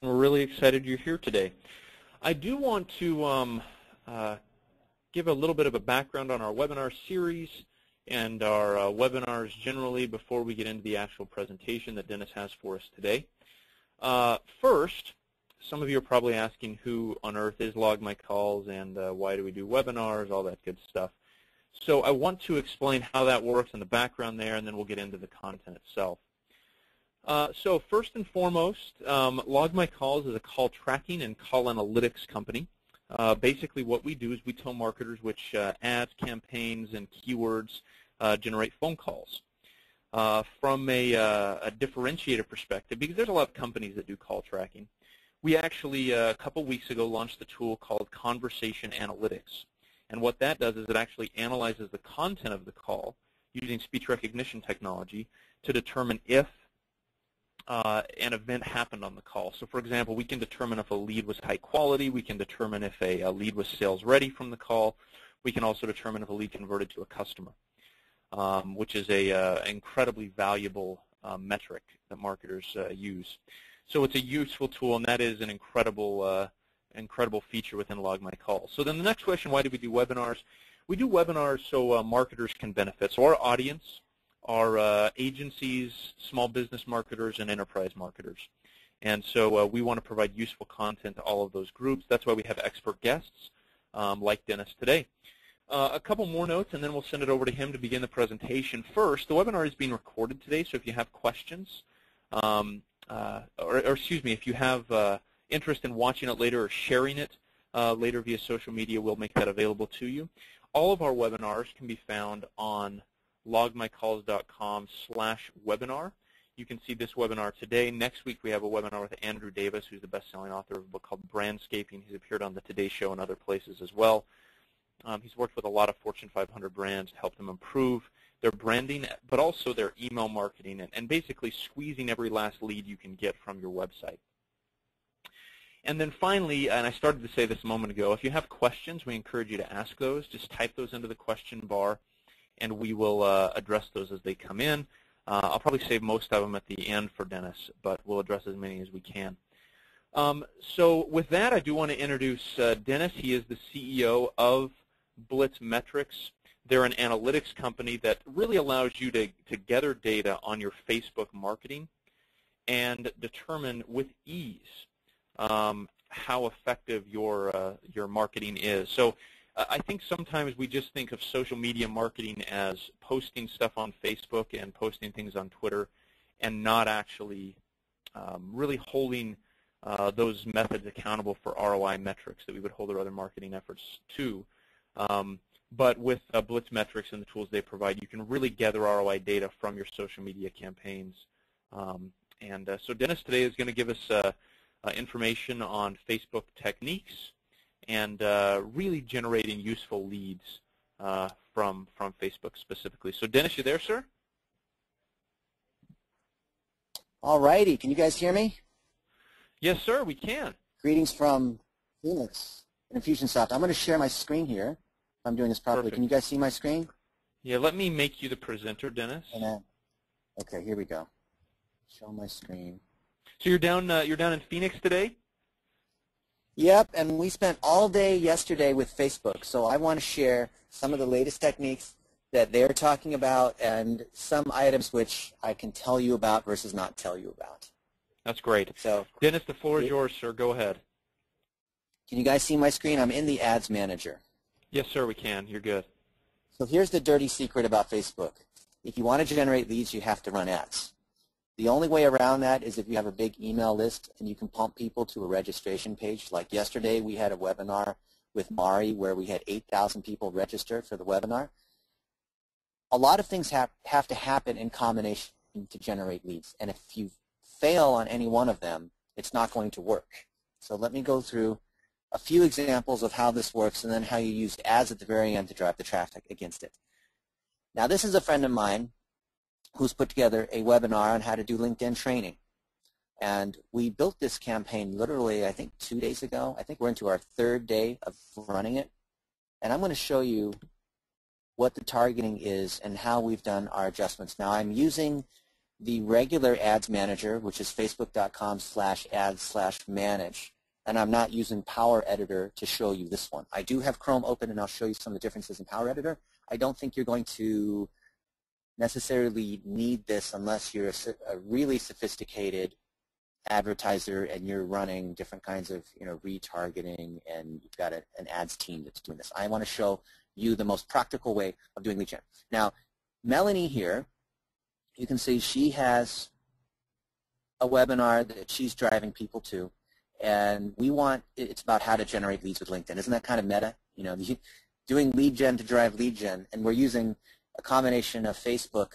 We're really excited you're here today. I do want to give a little bit of a background on our webinar series and our webinars generally before we get into the actual presentation that Dennis has for us today. First, some of you are probably asking who on earth is Log My Calls and why do we do webinars, all that good stuff. So I want to explain how that works in the background there, and then we'll get into the content itself. So first and foremost, Log My Calls is a call tracking and call analytics company. Basically what we do is we tell marketers which ads, campaigns, and keywords generate phone calls. From a differentiator perspective, because there's a lot of companies that do call tracking, we actually a couple weeks ago launched a tool called Conversation Analytics. And what that does is it actually analyzes the content of the call using speech recognition technology to determine if an event happened on the call. So for example, we can determine if a lead was high quality. We can determine if a lead was sales ready from the call. We can also determine if a lead converted to a customer, which is a incredibly valuable metric that marketers use. So it's a useful tool, and that is an incredible feature within Log My Calls. So then the next question, why do we do webinars? We do webinars so marketers can benefit. So our audience are agencies, small business marketers, and enterprise marketers. And so we want to provide useful content to all of those groups. That's why we have expert guests like Dennis today. A couple more notes, and then we'll send it over to him to begin the presentation. First, the webinar is being recorded today, so if you have questions, or excuse me, if you have interest in watching it later or sharing it later via social media, we'll make that available to you. All of our webinars can be found on logmycalls.com/webinar. You can see this webinar today. Next week we have a webinar with Andrew Davis, who's the best-selling author of a book called Brandscaping. He's appeared on the Today Show and other places as well. He's worked with a lot of Fortune 500 brands to help them improve their branding, but also their email marketing, and basically squeezing every last lead you can get from your website. And then finally, and I started to say this a moment ago, if you have questions, we encourage you to ask those. Just type those into the question bar, and we will address those as they come in. I'll probably save most of them at the end for Dennis, but we'll address as many as we can. So with that, I do want to introduce Dennis. He is the CEO of Blitz Metrics. They're an analytics company that really allows you to gather data on your Facebook marketing and determine with ease how effective your marketing is. So I think sometimes we just think of social media marketing as posting stuff on Facebook and posting things on Twitter and not actually really holding those methods accountable for ROI metrics that we would hold our other marketing efforts to. But with Blitz Metrics and the tools they provide, you can really gather ROI data from your social media campaigns. So Dennis today is going to give us information on Facebook techniques and really generating useful leads from Facebook specifically. So Dennis, you there, sir? All righty. Can you guys hear me? Yes, sir, we can. Greetings from Phoenix and Infusionsoft. I'm going to share my screen here. If I'm doing this properly. Perfect. Can you guys see my screen? Yeah, let me make you the presenter, Dennis. Okay, here we go. Show my screen. So you're down in Phoenix today? Yep, and we spent all day yesterday with Facebook, so I want to share some of the latest techniques that they're talking about and some items which I can tell you about versus not tell you about. That's great. So, Dennis, the floor is yours, sir. Go ahead. Can you guys see my screen? I'm in the Ads Manager. Yes, sir, we can. You're good. So here's the dirty secret about Facebook. If you want to generate leads, you have to run ads. The only way around that is if you have a big email list and you can pump people to a registration page. Like yesterday, we had a webinar with Mari where we had 8,000 people register for the webinar. A lot of things have to happen in combination to generate leads. And if you fail on any one of them, it's not going to work. So let me go through a few examples of how this works and then how you use ads at the very end to drive the traffic against it. Now, this is a friend of mine who's put together a webinar on how to do LinkedIn training. And we built this campaign literally, I think, 2 days ago. I think we're into our 3rd day of running it. And I'm going to show you what the targeting is and how we've done our adjustments. Now, I'm using the regular ads manager, which is facebook.com/ads/manage, and I'm not using Power Editor to show you this one. I do have Chrome open, and I'll show you some of the differences in Power Editor. I don't think you're going to necessarily need this unless you're a really sophisticated advertiser and you're running different kinds of retargeting, and you've got an ads team that's doing this. I want to show you the most practical way of doing lead gen. Now, Melanie here, you can see she has a webinar that she's driving people to, and it's about how to generate leads with LinkedIn. Isn't that kind of meta? Doing lead gen to drive lead gen, and we're using a combination of Facebook.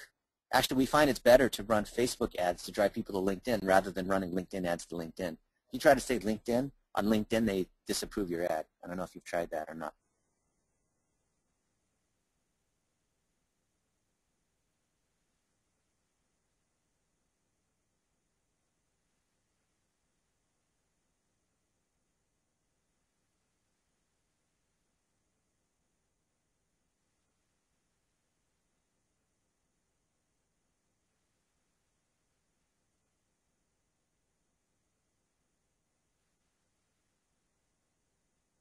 Actually, we find it's better to run Facebook ads to drive people to LinkedIn rather than running LinkedIn ads to LinkedIn. If you try to say LinkedIn, on LinkedIn they disapprove your ad. I don't know if you've tried that or not.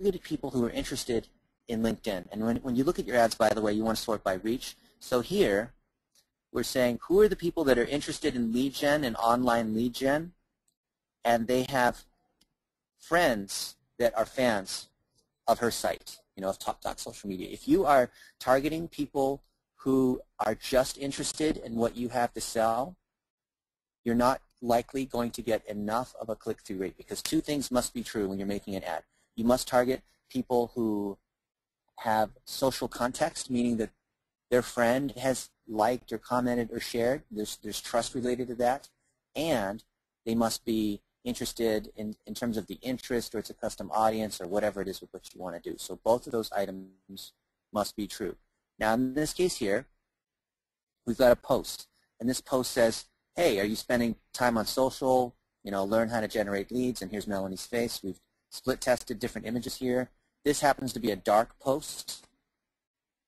Look at people who are interested in LinkedIn. And when you look at your ads, by the way, you want to sort by reach. So here, we're saying who are the people that are interested in lead gen and online lead gen, and they have friends that are fans of her site, of Top Doc Social Media. If you are targeting people who are just interested in what you have to sell, you're not likely going to get enough of a click-through rate, because two things must be true when you're making an ad. You must target people who have social context, meaning that their friend has liked or commented or shared. There's trust related to that. And they must be interested in terms of the interest, or it's a custom audience, or whatever it is with what you want to do. So both of those items must be true. Now in this case here, we've got a post. And this post says, hey, are you spending time on social? Learn how to generate leads. And here's Melanie's face. We've split tested different images here. This happens to be a dark post,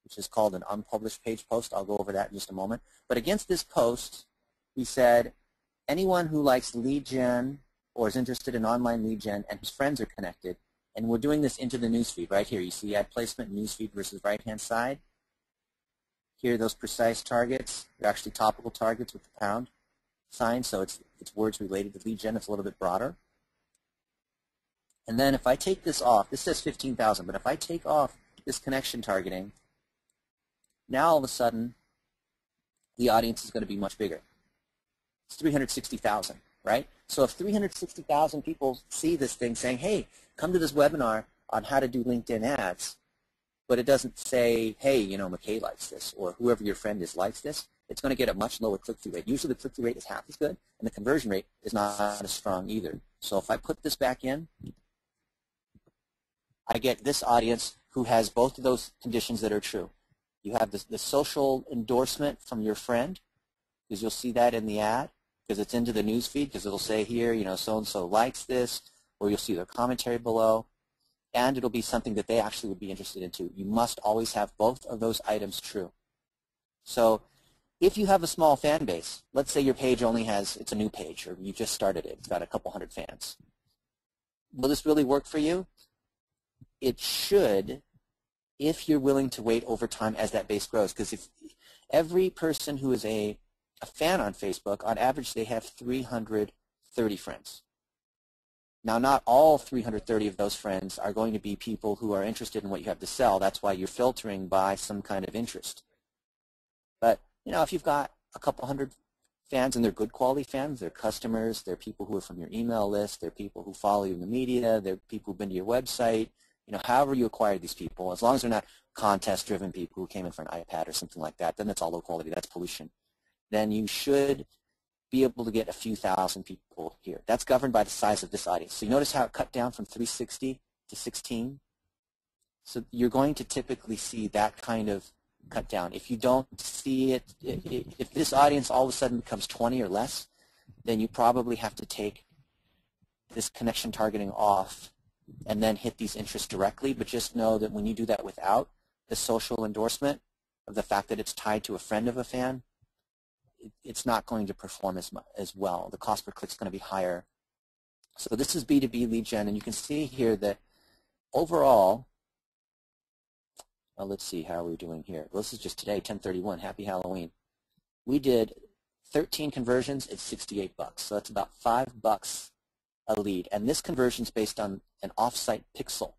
which is called an unpublished page post. I'll go over that in just a moment. But against this post, we said anyone who likes lead gen or is interested in online lead gen and whose friends are connected, and we're doing this into the newsfeed right here. You see ad placement, newsfeed versus right-hand side. Here, those precise targets, they're actually topical targets with the pound sign, so it's words related to lead gen. It's a little bit broader. And then if I take this off, this says 15,000, but if I take off this connection targeting, now all of a sudden the audience is going to be much bigger. It's 360,000, right? So if 360,000 people see this thing saying, hey, come to this webinar on how to do LinkedIn ads, but it doesn't say, hey, McKay likes this, or whoever your friend is likes this, it's going to get a much lower click-through rate. Usually the click-through rate is half as good, and the conversion rate is not as strong either. So if I put this back in, I get this audience who has both of those conditions that are true. You have the social endorsement from your friend, because you'll see that in the ad, because it's into the news feed, because it'll say here, so-and-so likes this, or you'll see their commentary below, and it'll be something that they actually would be interested in too. You must always have both of those items true. So if you have a small fan base, let's say your page only it's a new page, or you just started it, it's got a couple hundred fans. Will this really work for you? It should, if you're willing to wait over time as that base grows. Because if every person who is a fan on Facebook, on average they have 330 friends. Now, not all 330 of those friends are going to be people who are interested in what you have to sell. That's why you're filtering by some kind of interest. But, if you've got a couple hundred fans, and they're good quality fans, they're customers, they're people who are from your email list, they're people who follow you in the media, they're people who've been to your website, however you acquire these people, as long as they're not contest-driven people who came in for an iPad or something like that, then that's all low quality, that's pollution. Then you should be able to get a few thousand people here. That's governed by the size of this audience. So you notice how it cut down from 360 to 16? So you're going to typically see that kind of cut down. If you don't see it, if this audience all of a sudden becomes 20 or less, then you probably have to take this connection targeting off and then hit these interests directly. But just know that when you do that without the social endorsement of the fact that it's tied to a friend of a fan, it's not going to perform as well. The cost per click is going to be higher. So this is B2B lead gen, and you can see here that overall, well, let's see how we're doing here. Well, this is just today, 10/31. Happy Halloween. We did 13 conversions at 68 bucks. So that's about $5 a lead. And this conversion is based on an off-site pixel.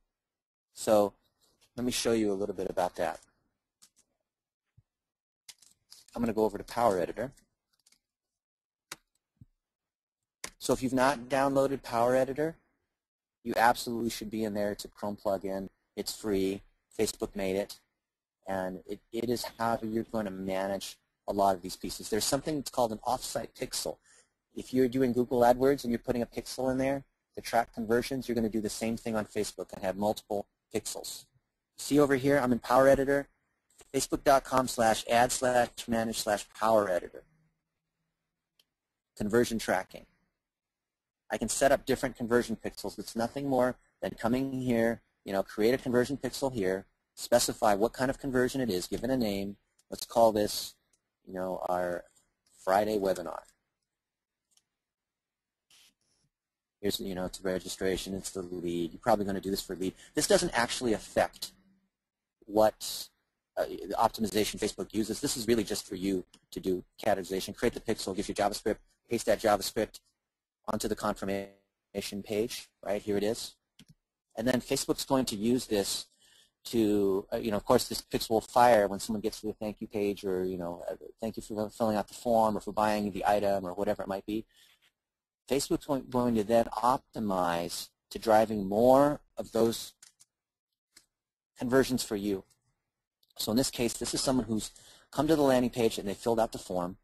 So let me show you a little bit about that. I'm going to go over to Power Editor. So if you've not downloaded Power Editor, you absolutely should be in there. It's a Chrome plugin. It's free. Facebook made it. And it is how you're going to manage a lot of these pieces. There's something that's called an off-site pixel. If you're doing Google AdWords and you're putting a pixel in there to track conversions, you're going to do the same thing on Facebook and have multiple pixels. See over here, I'm in Power Editor, facebook.com/ad/manage/Power Editor. Conversion tracking. I can set up different conversion pixels. It's nothing more than coming here, create a conversion pixel here, specify what kind of conversion it is, give it a name. Let's call this, our Friday webinar. Here's, it's a registration, it's the lead. You're probably going to do this for lead. This doesn't actually affect what the optimization Facebook uses. This is really just for you to do categorization. Create the pixel, gives you JavaScript, paste that JavaScript onto the confirmation page, right? Here it is. And then Facebook's going to use this to, of course, this pixel will fire when someone gets to the thank you page or, thank you for filling out the form or for buying the item or whatever it might be. Facebook's going to then optimize to driving more of those conversions for you. So in this case, this is someone who's come to the landing page and they filled out the form,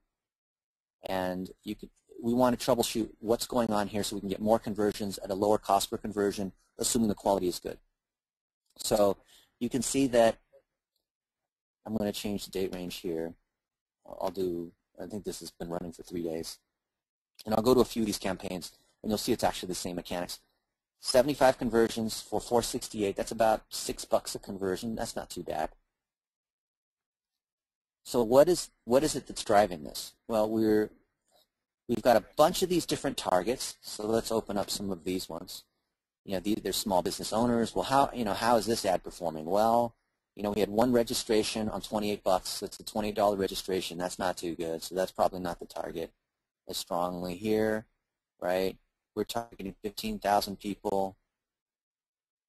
and we want to troubleshoot what's going on here so we can get more conversions at a lower cost per conversion, assuming the quality is good. So you can see that I'm going to change the date range here. I think this has been running for 3 days. And I'll go to a few of these campaigns, and you'll see it's actually the same mechanics. 75 conversions for $468. That's about $6 a conversion. That's not too bad. So what is it that's driving this? Well, we've got a bunch of these different targets. So let's open up some of these ones. They're small business owners. Well, how is this ad performing? Well, we had one registration on 28 bucks. That's a $28 registration. That's not too good. So that's probably not the target as strongly here, right? We're targeting 15,000 people.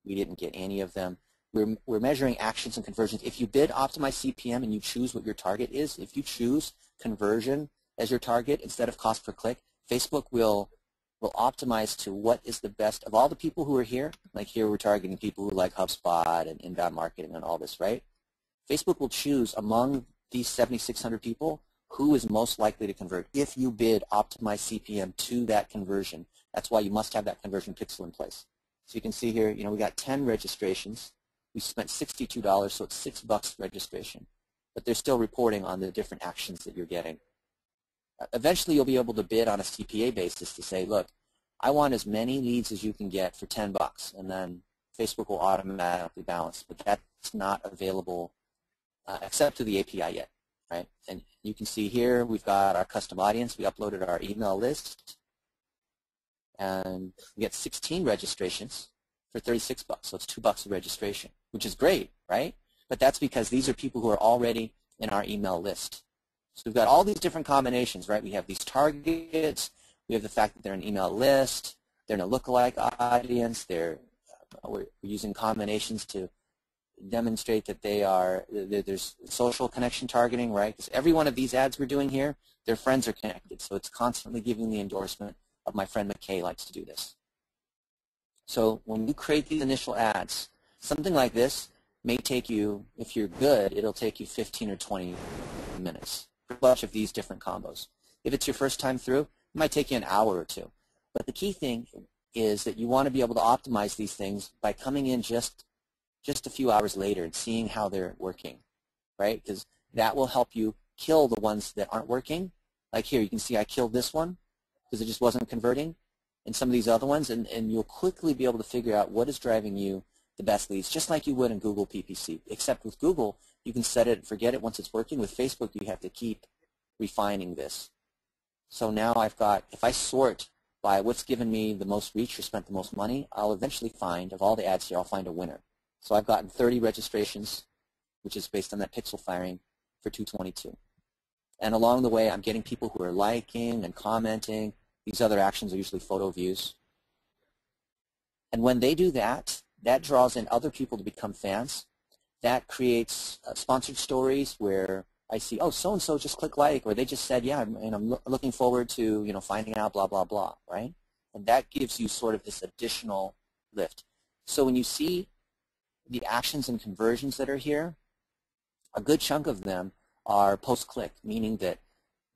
We didn't get any of them. We're measuring actions and conversions. If you bid optimize CPM and you choose what your target is, if you choose conversion as your target instead of cost per click, Facebook will optimize to what is the best of all the people who are here. Like here we're targeting people who like HubSpot and inbound marketing and all this, right? Facebook will choose among these 7,600 people who is most likely to convert if you bid optimize CPM to that conversion. That's why you must have that conversion pixel in place. So you can see here, we got 10 registrations. We spent $62, so it's $6 registration. But they're still reporting on the different actions that you're getting. Eventually, you'll be able to bid on a CPA basis to say, look, I want as many leads as you can get for $10, and then Facebook will automatically balance. But that's not available except to the API yet, right? And you can see here we've got our custom audience. We uploaded our email list, and we get 16 registrations for 36 bucks. So it's $2 a registration, which is great, right? But that's because these are people who are already in our email list. So we've got all these different combinations, right? We have these targets. We have the fact that they're an email list. They're in a lookalike audience. We're using combinations to demonstrate that there's social connection targeting, right? Because every one of these ads we're doing here, their friends are connected. So it's constantly giving the endorsement of my friend McKay likes to do this. So when you create these initial ads, something like this may take you, if you're good, it'll take you 15 or 20 minutes for a bunch of these different combos. If it's your first time through, it might take you an hour or two. But the key thing is that you want to be able to optimize these things by coming in just a few hours later and seeing how they're working, right? Because that will help you kill the ones that aren't working. Like here, you can see I killed this one because it just wasn't converting, and some of these other ones, and you'll quickly be able to figure out what is driving you the best leads, just like you would in Google PPC. Except with Google, you can set it and forget it once it's working. With Facebook, you have to keep refining this. So now I've got, if I sort by what's given me the most reach or spent the most money, I'll eventually find, of all the ads here, I'll find a winner. So I've gotten 30 registrations, which is based on that pixel firing, for 222. And along the way, I'm getting people who are liking and commenting. These other actions are usually photo views. And when they do that, that draws in other people to become fans. That creates sponsored stories where I see, oh, so-and-so just clicked like, or they just said, yeah, I'm looking forward to, finding out, blah, blah, blah, right? And that gives you sort of this additional lift. So when you see the actions and conversions that are here, a good chunk of them are post-click, meaning that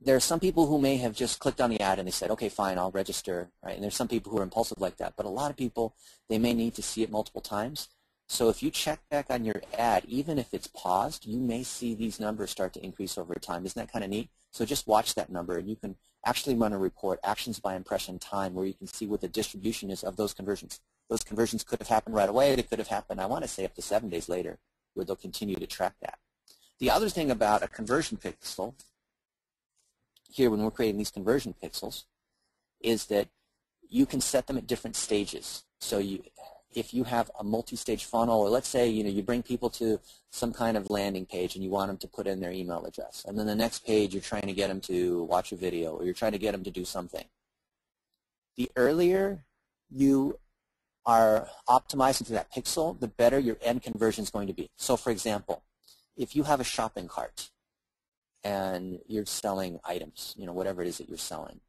there are some people who may have just clicked on the ad and they said, okay, fine, I'll register, right? And there's some people who are impulsive like that. But a lot of people, they may need to see it multiple times. So if you check back on your ad, even if it's paused, you may see these numbers start to increase over time. Isn't that kind of neat? So just watch that number, and you can actually run a report, actions by impression time, where you can see what the distribution is of those conversions. Those conversions could have happened right away. They could have happened, I want to say, up to 7 days later, where they'll continue to track that. The other thing about a conversion pixel, here when we're creating these conversion pixels, is that you can set them at different stages. So if you have a multi-stage funnel, or let's say you bring people to some kind of landing page and you want them to put in their email address, and then the next page you're trying to get them to watch a video, or you're trying to get them to do something. The earlier you are optimizing to that pixel, the better your end conversion is going to be. So for example, if you have a shopping cart and you're selling items, whatever it is that you're selling,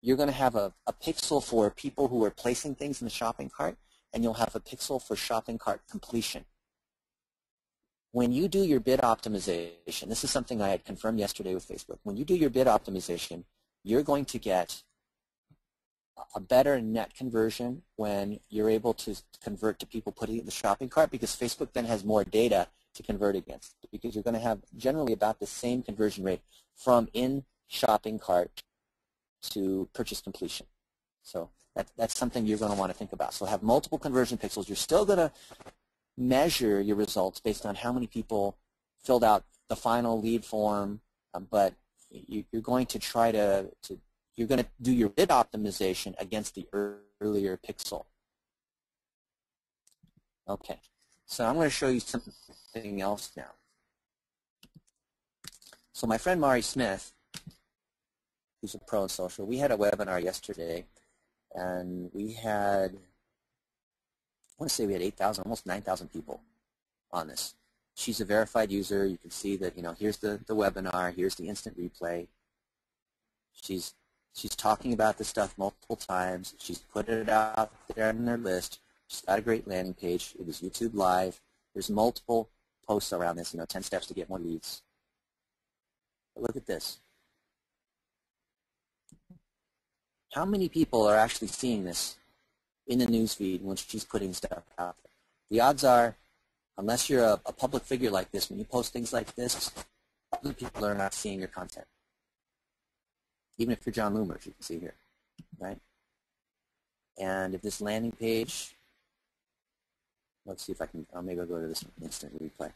you're going to have a pixel for people who are placing things in the shopping cart, and you'll have a pixel for shopping cart completion. When you do your bid optimization, this is something I had confirmed yesterday with Facebook. When you do your bid optimization, you're going to get a better net conversion when you're able to convert to people putting it in the shopping cart, because Facebook then has more data to convert against, because you're going to have generally about the same conversion rate from in shopping cart to purchase completion. So that's something you're going to want to think about. So have multiple conversion pixels. You're still going to measure your results based on how many people filled out the final lead form, but you're going to try you're going to do your bid optimization against the earlier pixel. Okay, so I'm going to show you something else now. So my friend Mari Smith, who's a pro in social, we had a webinar yesterday, and we had, I want to say we had 8,000, almost 9,000 people on this. She's a verified user. You can see that, here's the webinar, here's the instant replay. She's talking about this stuff multiple times. She's put it out there on their list. She's got a great landing page. It was YouTube Live. There's multiple posts around this, 10 steps to get more leads. But look at this. How many people are actually seeing this in the news feed when she's putting stuff out there? The odds are, unless you're a public figure like this, when you post things like this, other people are not seeing your content. Even if you're John Loomer, as you can see here, right? And if this landing page, let's see if I can, maybe I'll go to this instant replay.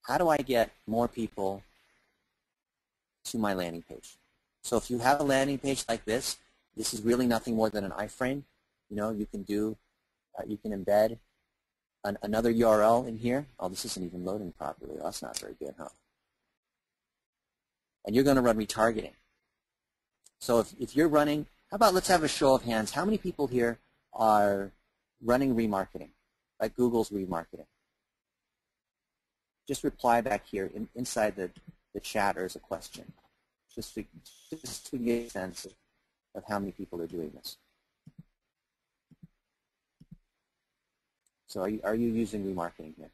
How do I get more people to my landing page? So if you have a landing page like this is really nothing more than an iframe. You can do, you can embed another URL in here. Oh, this isn't even loading properly. Oh, that's not very good, huh? And you're going to run retargeting. So if you're running, how about let's have a show of hands. How many people here are running remarketing, like Google's remarketing? Just reply back here inside the chat, or as a question, just to get a sense of how many people are doing this. So are you using remarketing here?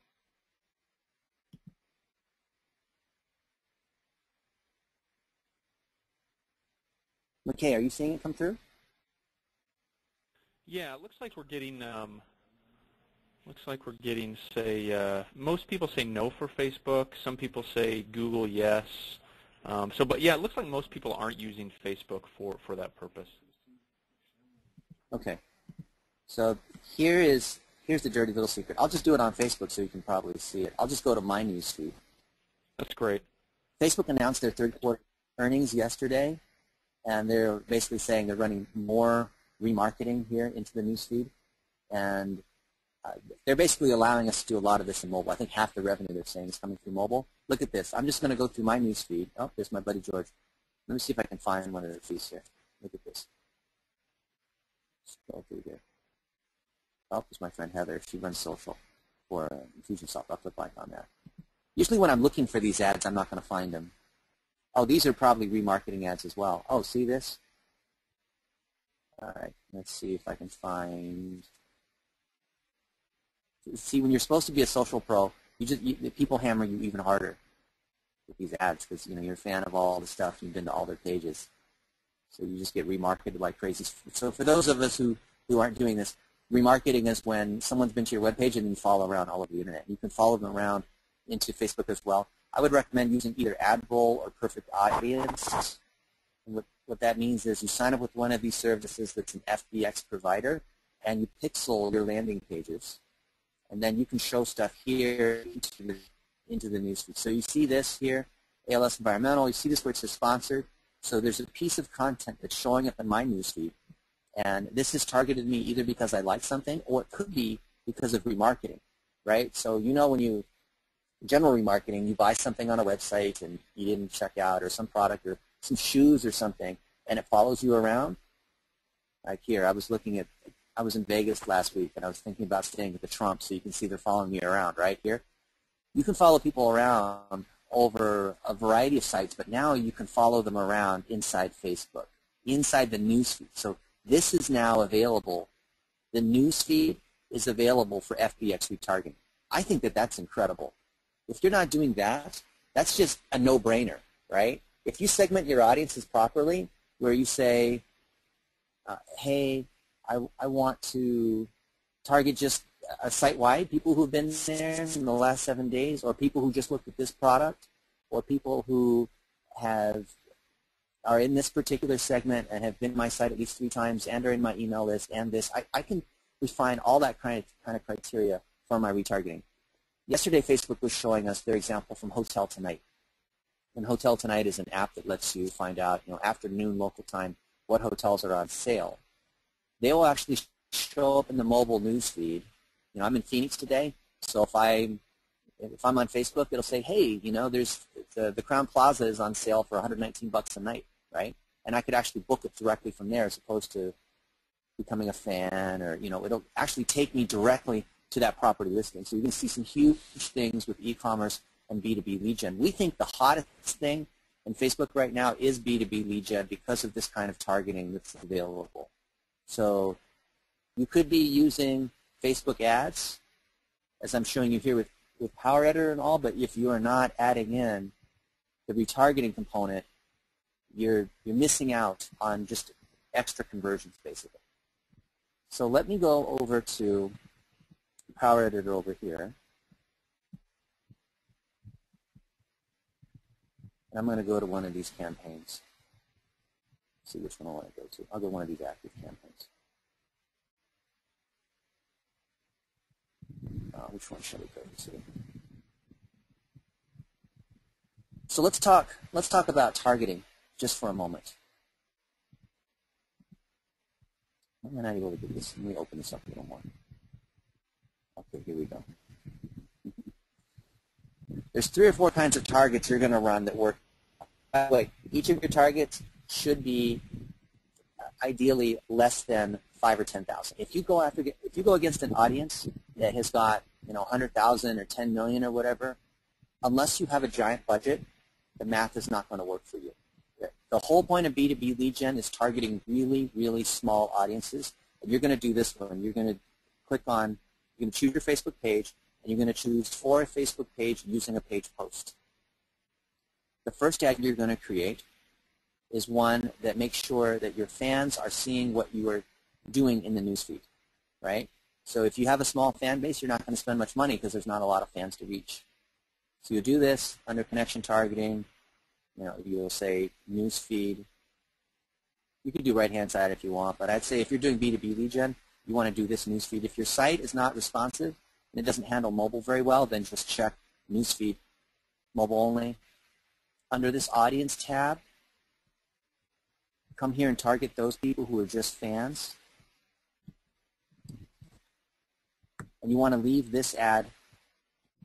McKay, are you seeing it come through? Yeah, it looks like we're getting say most people say no for Facebook. Some people say Google yes. But yeah, it looks like most people aren't using Facebook for that purpose. Okay. So here's here's the dirty little secret. I'll just do it on Facebook so you can probably see it. I'll just go to my newsfeed. That's great. Facebook announced their third quarter earnings yesterday, and they're basically saying they're running more remarketing here into the newsfeed, and they're basically allowing us to do a lot of this in mobile. I think half the revenue they're saying is coming through mobile. Look at this. I'm just going to go through my newsfeed. Oh, there's my buddy George. Let me see if I can find one of the feeds here. Look at this. Scroll through here. Oh, there's my friend Heather. She runs social for Infusionsoft. I'll click like on that. Usually when I'm looking for these ads, I'm not going to find them. Oh, these are probably remarketing ads as well. Oh, see this? All right, let's see if I can find. See, when you're supposed to be a social pro, people hammer you even harder with these ads because you're a fan of all the stuff. You've been to all their pages, so you just get remarketed like crazy. So for those of us who aren't doing this, remarketing is when someone's been to your webpage and you follow around all over the internet. You can follow them around into Facebook as well. I would recommend using either AdRoll or Perfect Audience. And what that means is you sign up with one of these services that's an FBX provider, and you pixel your landing pages, and then you can show stuff here into the newsfeed. So you see this here, ALS Environmental. You see this where it says sponsored. So there's a piece of content that's showing up in my newsfeed, and this has targeted me either because I like something, or it could be because of remarketing, right? So when you general remarketing, you buy something on a website and you didn't check out, or some product or some shoes or something, and it follows you around. Like here, I was in Vegas last week, and I was thinking about staying at the Trump, so you can see they're following me around right here. You can follow people around over a variety of sites, but now you can follow them around inside Facebook, inside the newsfeed. So this is now available. The newsfeed is available for FBX retargeting. I think that that's incredible. If you're not doing that, that's just a no-brainer, right? If you segment your audiences properly, where you say, hey, I want to target just a site-wide, people who've been there in the last 7 days, or people who just looked at this product, or people who are in this particular segment and have been to my site at least 3 times and are in my email list and this, I can refine all that kind of criteria for my retargeting. Yesterday, Facebook was showing us their example from Hotel Tonight. And Hotel Tonight is an app that lets you find out, afternoon local time, what hotels are on sale. They will actually show up in the mobile news feed. I'm in Phoenix today, so if I'm on Facebook, it'll say, hey, there's the Crown Plaza is on sale for $119 a night, right? And I could actually book it directly from there as opposed to becoming a fan, or it'll actually take me directly to that property listing. So you can see some huge things with e-commerce and B2B lead gen. We think the hottest thing in Facebook right now is B2B lead gen because of this kind of targeting that's available. So you could be using Facebook ads, as I'm showing you here with Power Editor and all, but if you are not adding in the retargeting component, you're missing out on just extra conversions, basically. So let me go over to Power Editor over here. And I'm going to go to one of these campaigns. See which one I want to go to. I'll go one of these active campaigns. Which one should we go to? So let's talk about targeting just for a moment. I'm not able to do this. Let me open this up a little more. Okay, here we go. There's 3 or 4 kinds of targets you're going to run that work. By the way, each of your targets should be ideally less than 5 or 10,000. If you go against an audience that has got 100,000 or 10 million or whatever, unless you have a giant budget, the math is not going to work for you. The whole point of B2B lead gen is targeting really, really small audiences. And you're going to do this one. You're going to click on, you're going to choose your Facebook page, and you're going to choose for a Facebook page using a page post. The first ad you're going to create is one that makes sure that your fans are seeing what you are doing in the newsfeed, right? So if you have a small fan base, you're not going to spend much money because there's not a lot of fans to reach. So you'll do this under connection targeting. You'll say newsfeed. You can do right-hand side if you want, but I'd say if you're doing B2B lead gen, you want to do this newsfeed. If your site is not responsive and it doesn't handle mobile very well, then just check newsfeed, mobile only. Under this audience tab, come here and target those people who are just fans. And you want to leave this ad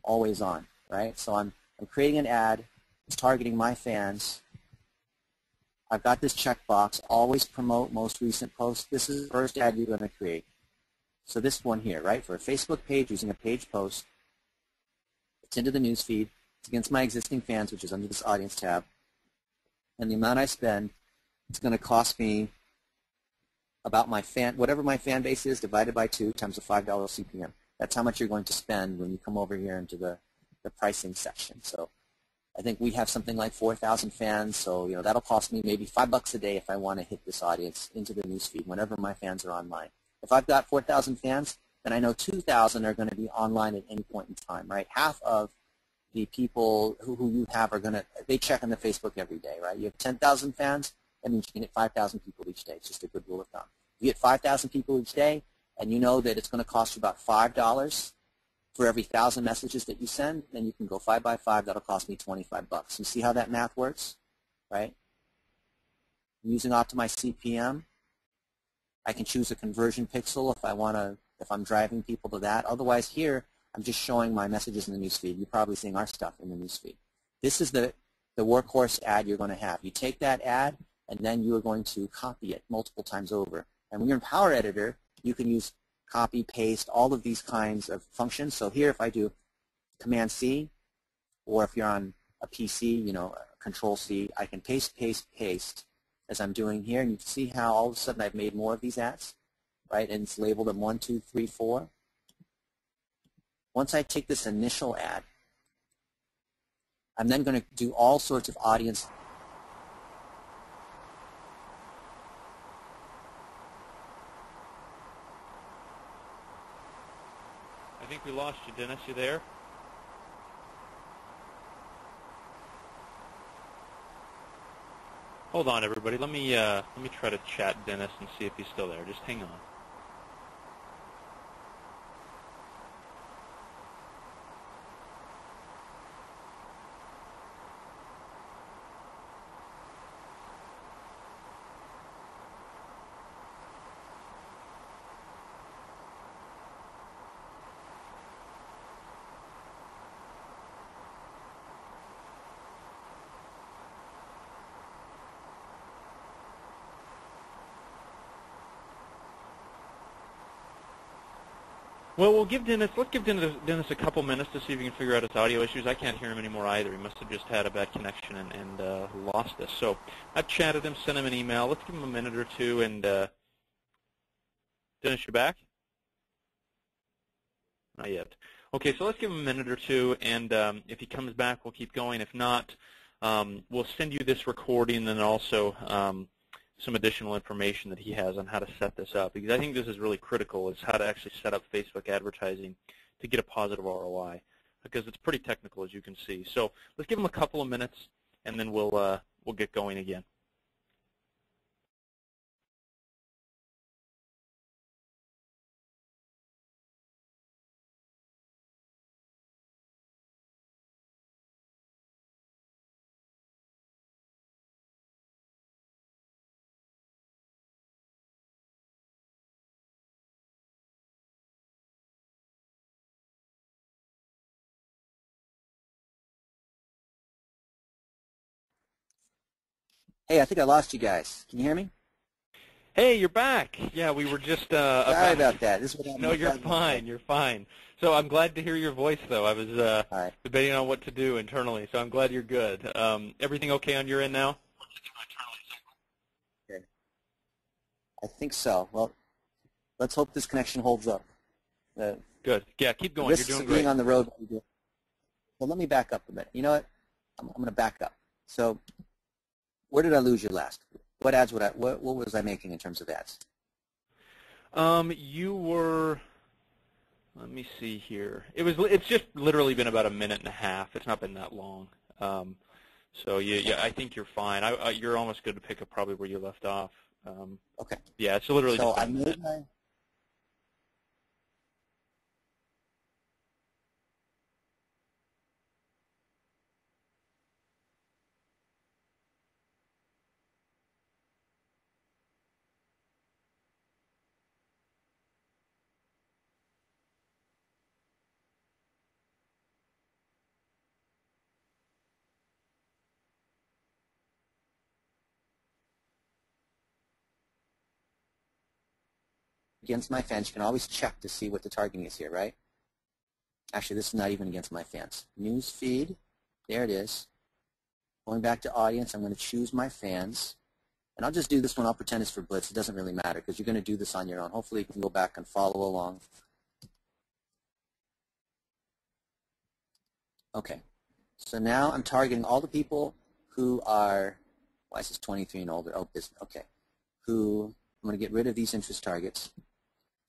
always on, right? So I'm creating an ad. It's targeting my fans. I've got this checkbox, always promote most recent post. This is the first ad you're going to create. So this one here, right, for a Facebook page using a page post, it's into the newsfeed. It's against my existing fans, which is under this audience tab. And the amount I spend, it's going to cost me about my fan, whatever my fan base is, divided by 2 times the $5 CPM. That's how much you're going to spend when you come over here into the pricing section. So I think we have something like 4,000 fans, so that'll cost me maybe $5 a day if I want to hit this audience into the newsfeed whenever my fans are online. If I've got 4,000 fans, then I know 2,000 are going to be online at any point in time, right? Half of the people who you have are going to, they check on the Facebook every day, right? You have 10,000 fans, that means you can hit 5,000 people each day. It's just a good rule of thumb. If you hit 5,000 people each day, and you know that it's going to cost you about $5 for every 1,000 messages that you send, then you can go 5 by 5. That'll cost me $25. You see how that math works, right? I'm using Optimize CPM. I can choose a conversion pixel if I want to, if I'm driving people to that. Otherwise, here I'm just showing my messages in the newsfeed. You're probably seeing our stuff in the newsfeed. This is the workhorse ad you're going to have. You take that ad, and then you are going to copy it multiple times over. And when you're in Power Editor, you can use copy, paste, all of these kinds of functions. So here, if I do Command-C, or if you're on a PC, Control-C, I can paste, paste, paste, as I'm doing here. And you can see how all of a sudden I've made more of these ads, right? And it's labeled them 1, 2, 3, 4. Once I take this initial ad, I'm then going to do all sorts of audience. I think we lost you, Dennis. You there? Hold on, everybody. Let me try to chat Dennis and see if he's still there. Just hang on. Well, let's give Dennis a couple minutes to see if he can figure out his audio issues. I can't hear him anymore either. He must have just had a bad connection and lost us. So I've chatted him, sent him an email. Let's give him a minute or two. And Dennis, you back? Not yet. Okay, so let's give him a minute or two, and if he comes back, we'll keep going. If not, we'll send you this recording and also some additional information that he has on how to set this up, because I think this is really critical, is how to actually set up Facebook advertising to get a positive ROI, because it's pretty technical, as you can see. So let's give him a couple of minutes, and then we'll get going again. Hey, I think I lost you guys. Can you hear me? Hey, you're back. Yeah, we were just Sorry about that. This is what No, you're fine. You're fine. So I'm glad to hear your voice, though. I was debating on what to do internally, so I'm glad you're good. Everything okay on your end now? Okay. I think so. Well, let's hope this connection holds up. Good. Yeah, keep going. Risks You're doing of being great. on the road. Well, let me back up a minute. You know what? I'm going to back up. So where did I lose you last? What ads would what was I making in terms of ads? You were. Let me see here. It's just literally been about a minute and a half. It's not been that long. So yeah, I think you're fine. You're almost good to pick up probably where you left off. Okay. Yeah, it's literally so just been a minute. against my fans. You can always check to see what the targeting is here, right? Actually, this is not even against my fans. News feed, there it is. Going back to audience, I'm going to choose my fans. And I'll just do this one. I'll pretend it's for Blitz. It doesn't really matter because you're going to do this on your own. Hopefully you can go back and follow along. Okay. So now I'm targeting all the people who are, why is this 23 and older? Oh, business. Okay. Who, I'm going to get rid of these interest targets.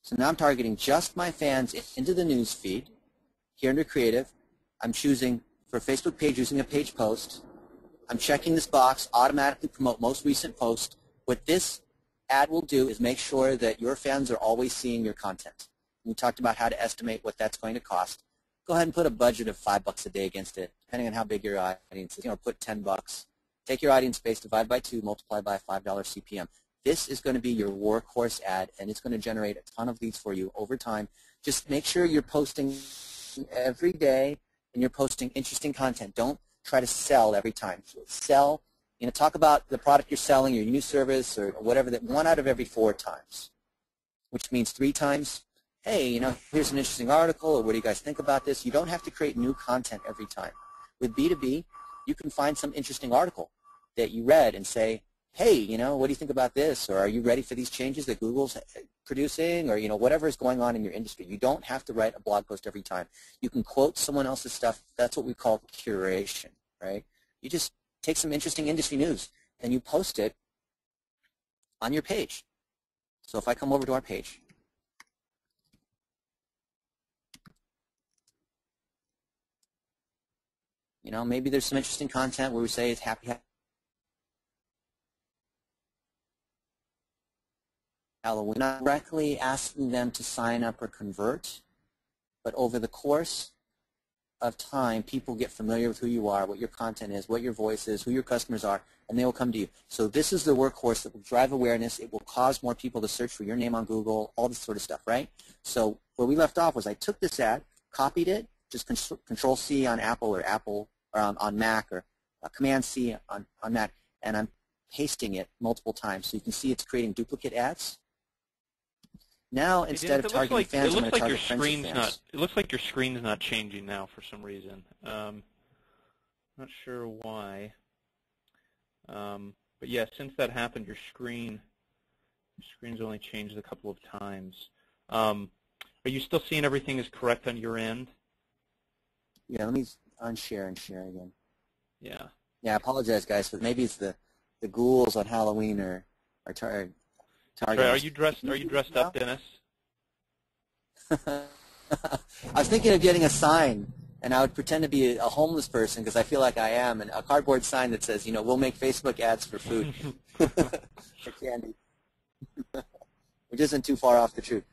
So now I'm targeting just my fans into the news feed. Here under Creative, I'm choosing for Facebook page using a page post. I'm checking this box, automatically promote most recent post. What this ad will do is make sure that your fans are always seeing your content. We talked about how to estimate what that's going to cost. Go ahead and put a budget of $5 a day against it, depending on how big your audience is. Put $10. Take your audience base, divide by 2, multiply by $5 CPM. This is going to be your workhorse ad, and it's going to generate a ton of leads for you over time. Just make sure you're posting every day and you're posting interesting content. Don't try to sell every time. Sell, talk about the product you're selling, your new service, or whatever, that 1 out of every 4 times, which means 3 times, hey, here's an interesting article, or what do you guys think about this? You don't have to create new content every time. With B2B, you can find some interesting article that you read and say, hey, what do you think about this? Or are you ready for these changes that Google's producing? Or, whatever is going on in your industry. You don't have to write a blog post every time. You can quote someone else's stuff. That's what we call curation, right? You just take some interesting industry news and you post it on your page. So if I come over to our page, maybe there's some interesting content where we say it's happy Halloween. We're not directly asking them to sign up or convert, but over the course of time, people get familiar with who you are, what your content is, what your voice is, who your customers are, and they will come to you. So this is the workhorse that will drive awareness. It will cause more people to search for your name on Google, all this sort of stuff, right? So where we left off was I took this ad, copied it, just Control-C on Apple or on Mac, or Command-C on Mac, and I'm pasting it multiple times. So you can see it's creating duplicate ads. Now, instead of targeting fans, I'm going to target friends of fans. It looks like your screen's not changing now for some reason. Not sure why. But yeah, since that happened, your screen's only changed a couple of times. Are you still seeing everything is correct on your end? Yeah, let me unshare and share again. Yeah. Yeah, I apologize, guys, but maybe it's the ghouls on Halloween are targeting. Right. Are you dressed up, Dennis? I was thinking of getting a sign, and I would pretend to be a homeless person because I feel like I am, and a cardboard sign that says, we'll make Facebook ads for food or candy, which isn't too far off the truth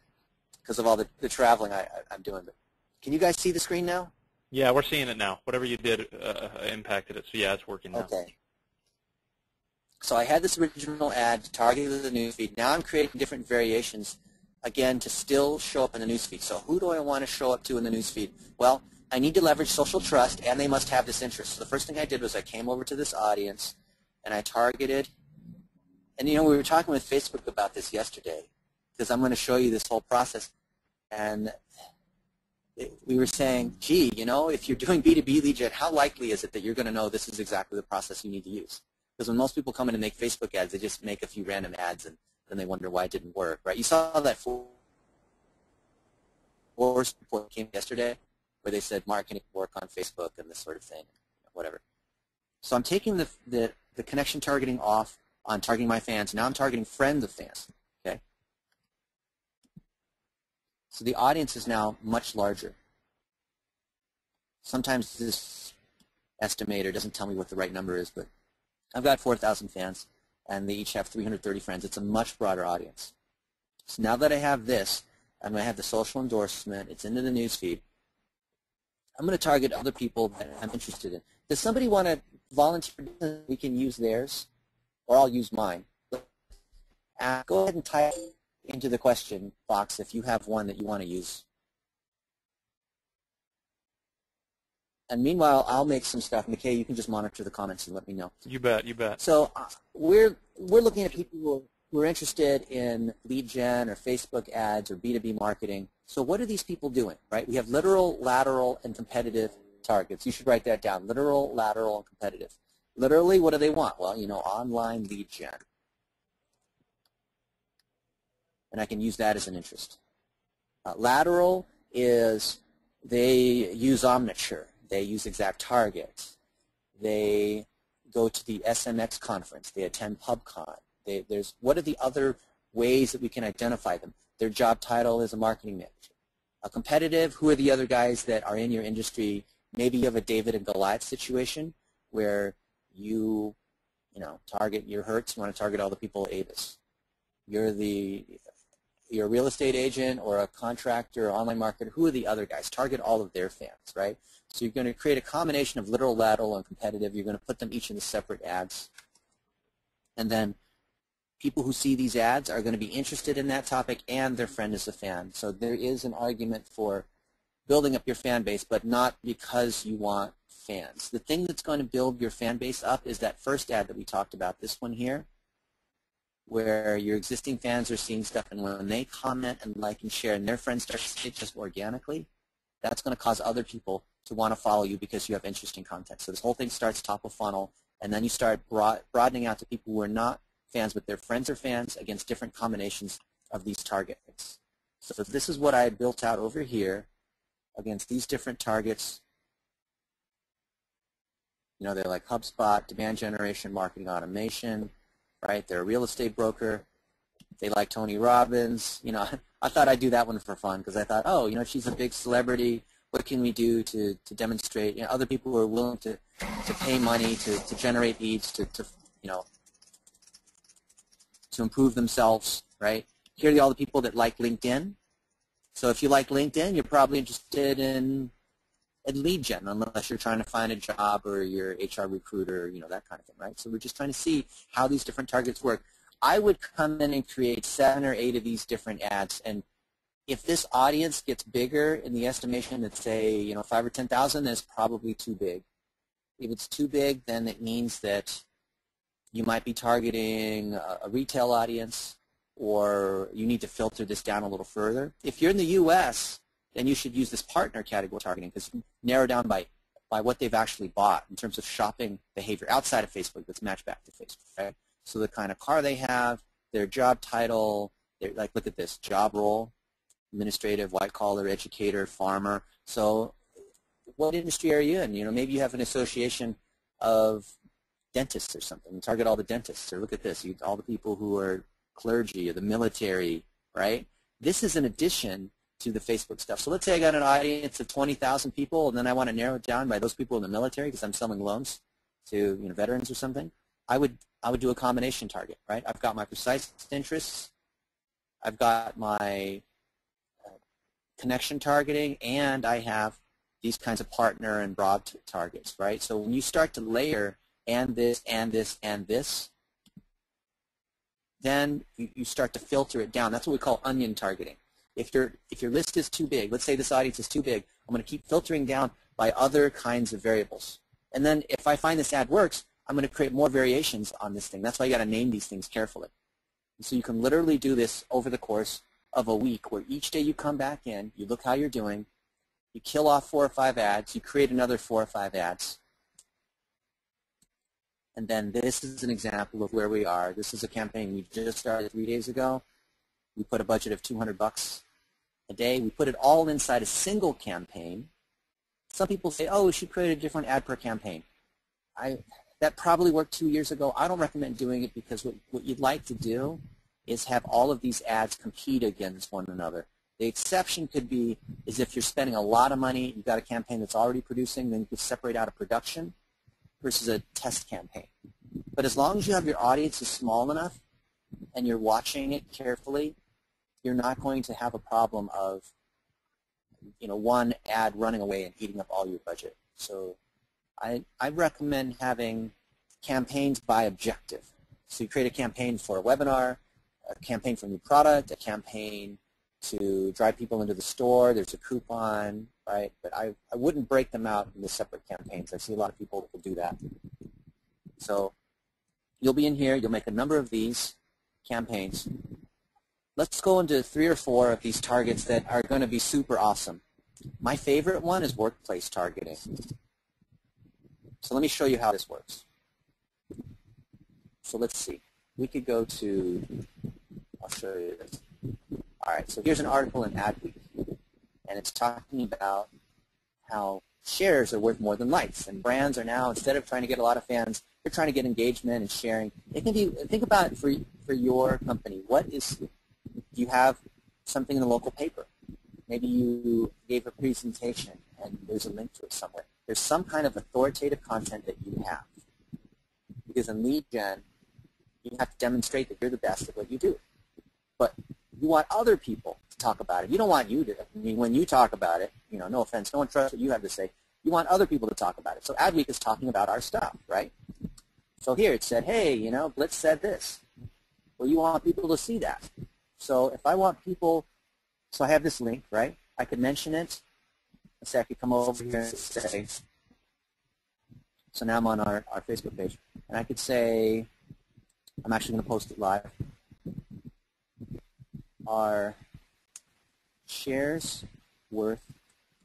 because of all the traveling I'm doing. But can you guys see the screen now? Yeah, we're seeing it now. Whatever you did impacted it, so yeah, it's working now. Okay. So I had this original ad targeted the newsfeed. Now I'm creating different variations, again, to still show up in the newsfeed. So who do I want to show up to in the newsfeed? Well, I need to leverage social trust, and they must have this interest. So the first thing I did was I came over to this audience, and I targeted. And, we were talking with Facebook about this yesterday because I'm going to show you this whole process. And we were saying, gee, if you're doing B2B lead gen, how likely is it that you're going to know this is exactly the process you need to use? Because when most people come in and make Facebook ads, they just make a few random ads, and then they wonder why it didn't work, right? You saw that Force report came yesterday where they said marketing work on Facebook and this sort of thing, whatever. So I'm taking the connection targeting off on targeting my fans. Now I'm targeting friends of fans, okay? So the audience is now much larger. Sometimes this estimator doesn't tell me what the right number is, but I've got 4,000 fans, and they each have 330 friends. It's a much broader audience. So now that I have this, I'm going to have the social endorsement. It's into the newsfeed. I'm going to target other people that I'm interested in. Does somebody want to volunteer? We can use theirs, or I'll use mine. Go ahead and type into the question box if you have one that you want to use. And meanwhile, I'll make some stuff. McKay, you can just monitor the comments and let me know. You bet, you bet. So we're looking at people who are interested in lead gen or Facebook ads or B2B marketing. So what are these people doing, right? We have literal, lateral, and competitive targets. You should write that down, literal, lateral, and competitive. Literally, what do they want? Well, you know, online lead gen. And I can use that as an interest. Lateral is they use Omniture. They use Exact Target. They go to the SMX conference. They attend PubCon. What are the other ways that we can identify them? Their job title is a marketing manager. A competitive, who are the other guys that are in your industry? Maybe you have a David and Goliath situation where you target your Hertz. You want to target all the people at Avis. You're a real estate agent or a contractor or online marketer. Who are the other guys? Target all of their fans, right? So you're going to create a combination of literal, lateral, and competitive. You're going to put them each in the separate ads. And then people who see these ads are going to be interested in that topic, and their friend is a fan. So there is an argument for building up your fan base, but not because you want fans. The thing that's going to build your fan base up is that first ad that we talked about, this one here, where your existing fans are seeing stuff, and when they comment and like and share and their friends start to see it just organically, that's going to cause other people to want to follow you because you have interesting content. So this whole thing starts top of funnel, and then you start broadening out to people who are not fans, but their friends are fans against different combinations of these targets. So this is what I had built out over here against these different targets. You know, they're like HubSpot, demand generation, marketing automation, right? They're a real estate broker. They like Tony Robbins. You know, I thought I'd do that one for fun because I thought, oh, you know, she's a big celebrity. What can we do to demonstrate? You know, other people who are willing to pay money to generate leads to improve themselves, right? Here are all the people that like LinkedIn. So if you like LinkedIn, you're probably interested in lead gen, unless you're trying to find a job or you're HR recruiter, you know, that kind of thing, right? So we're just trying to see how these different targets work. I would come in and create 7 or 8 of these different ads, and if this audience gets bigger in the estimation that, say, you know, 5 or 10,000, then it's probably too big. If it's too big, then it means that you might be targeting a retail audience, or you need to filter this down a little further. If you're in the U.S., then you should use this partner category targeting, because you narrow down by what they've actually bought in terms of shopping behavior outside of Facebook that's matched back to Facebook, right? So the kind of car they have, their job title, like, look at this, job role, administrative, white collar, educator, farmer. So what industry are you in? You know, maybe you have an association of dentists or something. Target all the dentists. Or look at this, all the people who are clergy or the military, right? This is an addition to the Facebook stuff. So let's say I got an audience of 20,000 people, and then I want to narrow it down by those people in the military because I'm selling loans to, you know, veterans or something. I would do a combination target, right? I've got my precise interests, I've got my connection targeting, and I have these kinds of partner and broad targets, right? So when you start to layer and this, and this, and this, then you start to filter it down. That's what we call onion targeting. If your list is too big, let's say this audience is too big, I'm going to keep filtering down by other kinds of variables. And then if I find this ad works, I'm going to create more variations on this thing. That's why you got to name these things carefully. And so you can literally do this over the course of a week, where each day you come back in, you look how you're doing, you kill off 4 or 5 ads, you create another 4 or 5 ads. And then this is an example of where we are. This is a campaign we just started 3 days ago. We put a budget of $200 a day. We put it all inside a single campaign. Some people say, oh, we should create a different ad per campaign. That probably worked 2 years ago. I don't recommend doing it, because what you'd like to do is have all of these ads compete against one another. The exception could be is if you're spending a lot of money, you've got a campaign that's already producing, then you could separate out a production versus a test campaign. But as long as you have your audience is small enough and you're watching it carefully, you're not going to have a problem of, you know, one ad running away and eating up all your budget. So I recommend having campaigns by objective. So you create a campaign for a webinar, a campaign for a new product, a campaign to drive people into the store, there's a coupon, right? But I wouldn't break them out into separate campaigns. I see a lot of people that will do that. So you'll be in here, you'll make a number of these, campaigns. Let's go into 3 or 4 of these targets that are going to be super awesome. My favorite one is workplace targeting. So let me show you how this works. So let's see. We could go to, I'll show you this. All right, so here's an article in Adweek, and it's talking about how shares are worth more than likes, and brands are now, instead of trying to get a lot of fans, they're trying to get engagement and sharing. It can be, think about it for your company. What is, you have something in the local paper. Maybe you gave a presentation and there's a link to it somewhere. There's some kind of authoritative content that you have. Because in lead gen, you have to demonstrate that you're the best at what you do. But you want other people to talk about it. You don't want you to. I mean, when you talk about it, you know, no offense, no one trusts what you have to say. You want other people to talk about it. So Adweek is talking about our stuff, right? So here it said, hey, you know, Blitz said this. Well, you want people to see that. So if I want people, so I have this link, right? I could mention it. Let's say I could come over here and say, so now I'm on our Facebook page. And I could say, I'm actually going to post it live. Are shares worth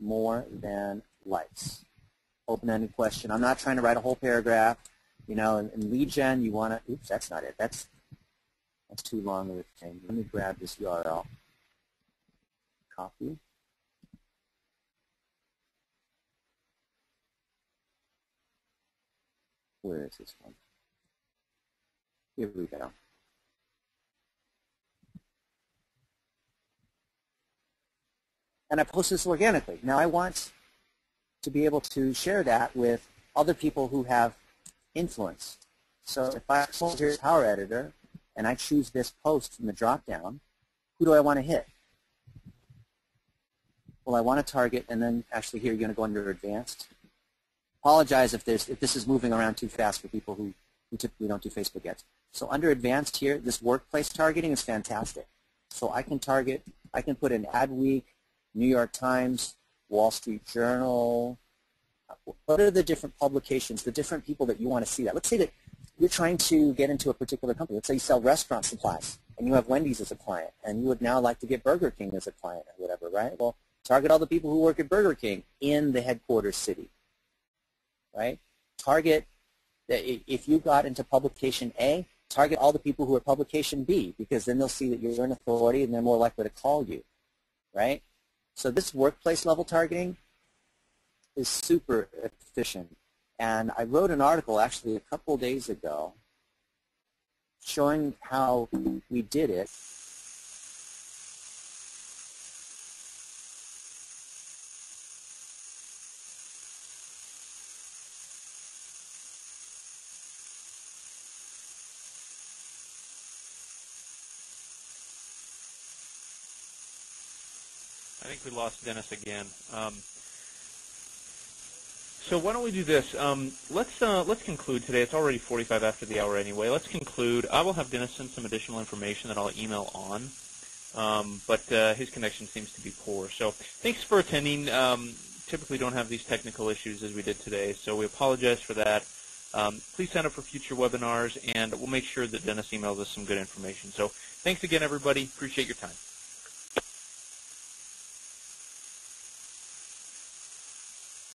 more than likes? Open-ended question. I'm not trying to write a whole paragraph. You know, in lead gen, you want to, oops, that's not it. That's too long of a thing. Let me grab this URL. Copy. Where is this one? Here we go. And I post this organically. Now I want to be able to share that with other people who have influence. So if I go here to Power Editor and I choose this post from the drop-down, who do I want to hit? Well, I want to target, and then actually here you're going to go under Advanced. Apologize if this is moving around too fast for people who typically don't do Facebook ads. So under Advanced here, this workplace targeting is fantastic. So I can target, I can put in Adweek, New York Times, Wall Street Journal. What are the different publications, the different people that you want to see that? Let's say that you're trying to get into a particular company. Let's say you sell restaurant supplies, and you have Wendy's as a client, and you would now like to get Burger King as a client or whatever, right? Well, target all the people who work at Burger King in the headquarters city, right? Target, if you got into publication A, target all the people who are publication B, because then they'll see that you're an authority and they're more likely to call you, right? So this workplace level targeting is super efficient. And I wrote an article actually a couple days ago showing how we did it. I think we lost Dennis again. So why don't we do this? Let's conclude today. It's already 45 after the hour anyway. Let's conclude. I will have Dennis send some additional information that I'll email on, but his connection seems to be poor. So thanks for attending. Typically don't have these technical issues as we did today, so we apologize for that. Please sign up for future webinars, and we'll make sure that Dennis emails us some good information. So thanks again, everybody. Appreciate your time.